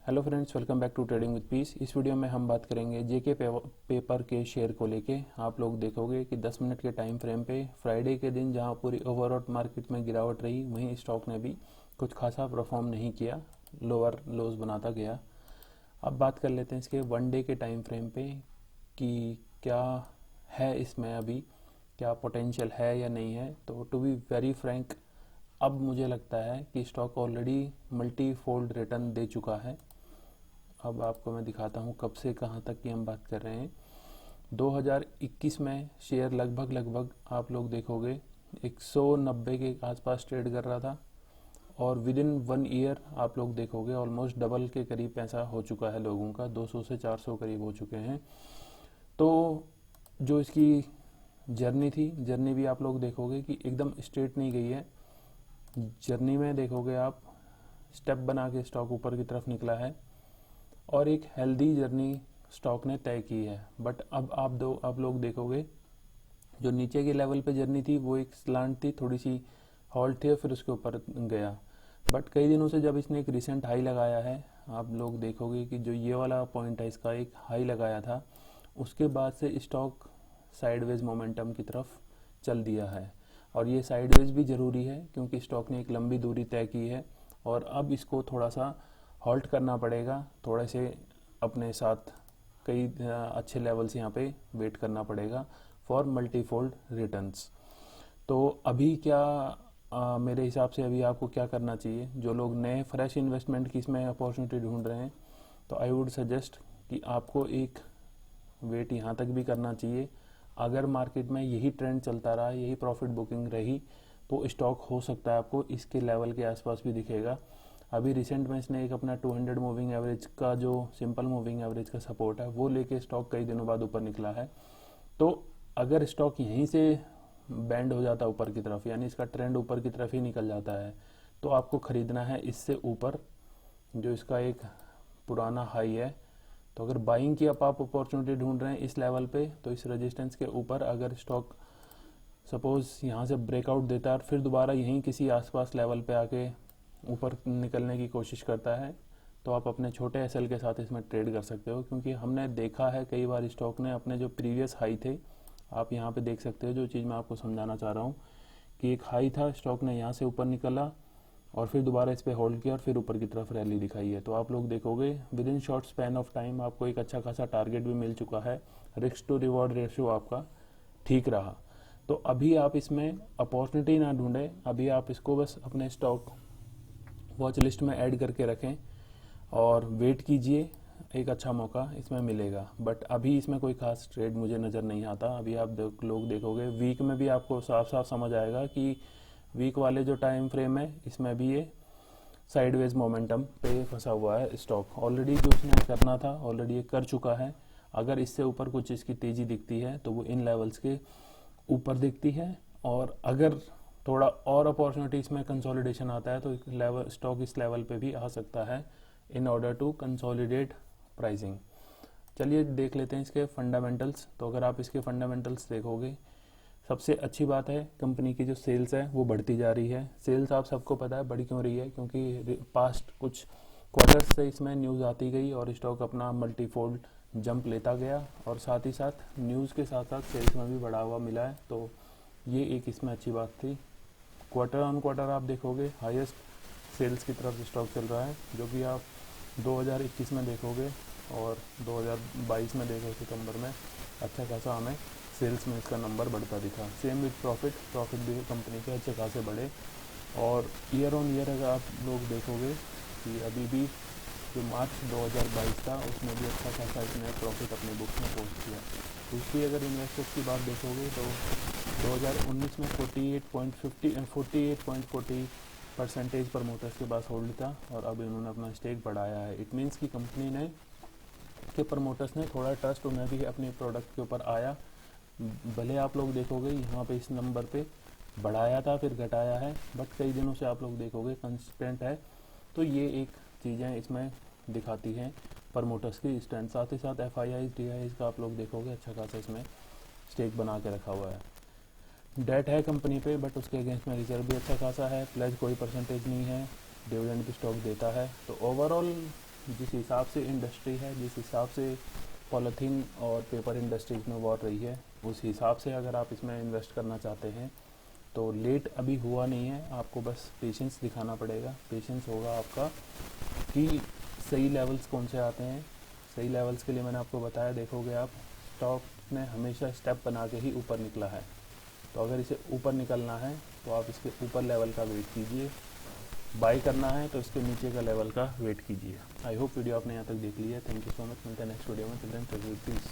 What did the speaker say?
Hello friends, welcome back to trading with peace. इस वीडियो में हम बात करेंगे जेके पेपर के शेयर को लेके। आप लोग देखोगे कि 10 मिनट के टाइम फ्रेम पे फ्राइडे के दिन जहां पूरी ओवरऑल मार्केट में गिरावट रही, वहीं स्टॉक ने भी कुछ खासा परफॉर्म नहीं किया, लोअर लोज बनाता गया। अब बात कर लेते हैं इसके वन डे के टाइम फ्रेम पे कि क्या है इसमें, अभी क्या पोटेंशियल है या नहीं है। तो टू बी वेरी फ्रैंक, अब मुझे लगता है कि stock already multifold return दे चुका है। अब आपको मैं दिखाता हूँ कब से कहाँ तक की हम बात कर रहे हैं। 2021 में शेयर लगभग आप लोग देखोगे 190 के आसपास ट्रेड कर रहा था, और विद इन 1 ईयर आप लोग देखोगे ऑलमोस्ट डबल के करीब पैसा हो चुका है लोगों का, 200 से 400 करीब हो चुके हैं। तो जो इसकी जर्नी भी आप लोग देखोगे कि एकदम स्ट्रेट नहीं गई है। जर्नी में देखोगे आप स्टेप बना के स्टॉक ऊपर की तरफ निकला है और एक हेल्दी जर्नी स्टॉक ने तय की है। बट अब आप लोग देखोगे जो नीचे के लेवल पे जर्नी थी वो एक स्लांट थी, थोड़ी सी हॉल्ट थी और फिर उसके ऊपर गया। बट कई दिनों से जब इसने एक रिसेंट हाई लगाया है, आप लोग देखोगे कि जो ये वाला पॉइंट है इसका एक हाई लगाया था, उसके बाद से स्टॉक साइडवेज मोमेंटम की तरफ चल दिया है। और ये साइडवेज भी ज़रूरी है क्योंकि स्टॉक ने एक लंबी दूरी तय की है और अब इसको थोड़ा सा हॉल्ट करना पड़ेगा, थोड़े से अपने साथ कई अच्छे लेवल्स यहाँ पे वेट करना पड़ेगा फॉर मल्टीफोल्ड रिटर्न्स। तो अभी क्या मेरे हिसाब से अभी आपको क्या करना चाहिए, जो लोग नए फ्रेश इन्वेस्टमेंट की इसमें अपॉर्चुनिटी ढूंढ रहे हैं, तो आई वुड सजेस्ट कि आपको एक वेट यहाँ तक भी करना चाहिए। अगर मार्केट में यही ट्रेंड चलता रहा, यही प्रॉफिट बुकिंग रही, तो स्टॉक हो सकता है आपको इसके लेवल के आसपास भी दिखेगा। अभी रिसेंट में इसने एक अपना 200 मूविंग एवरेज का जो सिंपल मूविंग एवरेज का सपोर्ट है वो लेके स्टॉक कई दिनों बाद ऊपर निकला है। तो अगर स्टॉक यहीं से बैंड हो जाता है ऊपर की तरफ, यानी इसका ट्रेंड ऊपर की तरफ ही निकल जाता है, तो आपको खरीदना है इससे ऊपर जो इसका एक पुराना हाई है। तो अगर बाइंग की आप अपॉर्चुनिटी ढूंढ रहे हैं इस लेवल पे, तो इस रेजिस्टेंस के ऊपर अगर स्टॉक सपोज यहाँ से ब्रेकआउट देता है और फिर दोबारा यहीं किसी आसपास लेवल पे आके ऊपर निकलने की कोशिश करता है, तो आप अपने छोटे एसएल के साथ इसमें ट्रेड कर सकते हो। क्योंकि हमने देखा है कई बार स्टॉक ने अपने जो प्रीवियस हाई थे, आप यहाँ पे देख सकते हो जो चीज़ मैं आपको समझाना चाह रहा हूँ, कि एक हाई था, स्टॉक ने यहाँ से ऊपर निकला और फिर दोबारा इस पर होल्ड किया और फिर ऊपर की तरफ रैली दिखाई है। तो आप लोग देखोगे with in short span of time आपको एक अच्छा खासा टारगेट भी मिल चुका है, रिस्क टू रिवॉर्ड रेशियो आपका ठीक रहा। तो अभी आप इसमें अपॉर्चुनिटी ना ढूंढें, अभी आप इसको बस अपने स्टॉक वॉच लिस्ट में ऐड करके रखें और वेट कीजिए, एक अच्छा मौका इसमें मिलेगा। बट अभी इसमें कोई खास ट्रेड मुझे नज़र नहीं आता। अभी आप लोग देखोगे वीक में भी आपको साफ साफ समझ आएगा कि वीक वाले जो टाइम फ्रेम है इसमें भी ये साइडवेज मोमेंटम पे फंसा हुआ है स्टॉक। ऑलरेडी जो इसने करना था ऑलरेडी ये कर चुका है। अगर इससे ऊपर कुछ इसकी तेज़ी दिखती है तो वो इन लेवल्स के ऊपर दिखती है, और अगर थोड़ा और अपॉर्चुनिटी इसमें कंसोलिडेशन आता है तो लेवल स्टॉक इस लेवल पे भी आ सकता है in order to consolidate pricing. चलिए देख लेते हैं इसके फंडामेंटल्स। तो अगर आप इसके फंडामेंटल्स देखोगे, सबसे अच्छी बात है कंपनी की जो सेल्स है वो बढ़ती जा रही है। सेल्स आप सबको पता है बढ़ क्यों रही है, क्योंकि पास्ट कुछ क्वार्टर्स से इसमें न्यूज़ आती गई और स्टॉक अपना मल्टीफोल्ड जंप लेता गया, और साथ ही साथ न्यूज़ के साथ साथ सेल्स में भी बढ़ा हुआ मिला है। तो ये एक इसमें अच्छी बात थी। क्वार्टर ऑन क्वार्टर आप देखोगे हाईएस्ट सेल्स की तरफ स्टॉक चल रहा है, जो कि आप 2021 में देखोगे और 2022 में देखो सितंबर में अच्छा खासा हमें सेल्स में इसका नंबर बढ़ता दिखा। सेम विद प्रॉफिट भी कंपनी के अच्छे खासे बढ़े। और ईयर ऑन ईयर अगर आप लोग देखोगे कि अभी भी जो मार्च 2022 था उसमें भी अच्छा खासा इसने प्रॉफिट अपनी बुक्स में पोस्ट किया। दूसरी अगर इन्वेस्टर्स की बात देखोगे तो 2019 में 48.40% प्रमोटर्स के पास होल्ड था, और अब इन्होंने अपना स्टेक बढ़ाया है। इट मीन्स कि कंपनी ने के प्रमोटर्स ने थोड़ा ट्रस्ट उन्हें भी अपने प्रोडक्ट के ऊपर आया। भले आप लोग देखोगे यहाँ पे इस नंबर पे बढ़ाया था फिर घटाया है, बट कई दिनों से आप लोग देखोगे कंसिस्टेंट है। तो ये एक चीज़ें इसमें दिखाती हैं प्रमोटर्स की स्टैंड। साथ ही साथ FIIs DIIs का आप लोग देखोगे अच्छा खासा इसमें स्टेक बना के रखा हुआ है। डेट है कंपनी पे, बट उसके अगेंस्ट में रिजर्व भी अच्छा खासा है। प्लस कोई परसेंटेज नहीं है, डिविडेंड भी स्टॉक देता है। तो ओवरऑल जिस हिसाब से इंडस्ट्री है, जिस हिसाब से पॉलीथीन और पेपर इंडस्ट्रीज में बढ़ रही है, उस हिसाब से अगर आप इसमें इन्वेस्ट करना चाहते हैं तो लेट अभी हुआ नहीं है, आपको बस पेशेंस दिखाना पड़ेगा। पेशेंस होगा आपका कि सही लेवल्स कौन से आते हैं। सही लेवल्स के लिए मैंने आपको बताया, देखोगे आप स्टॉक ने हमेशा स्टेप बना के ही ऊपर निकला है। तो अगर इसे ऊपर निकलना है तो आप इसके ऊपर लेवल का वेट कीजिए, बाई करना है तो इसके नीचे का लेवल का वेट कीजिए। आई होप वीडियो आपने यहाँ तक देख लिया है। Thank you so much. मिलते हैं नेक्स्ट वीडियो में। Till then, please.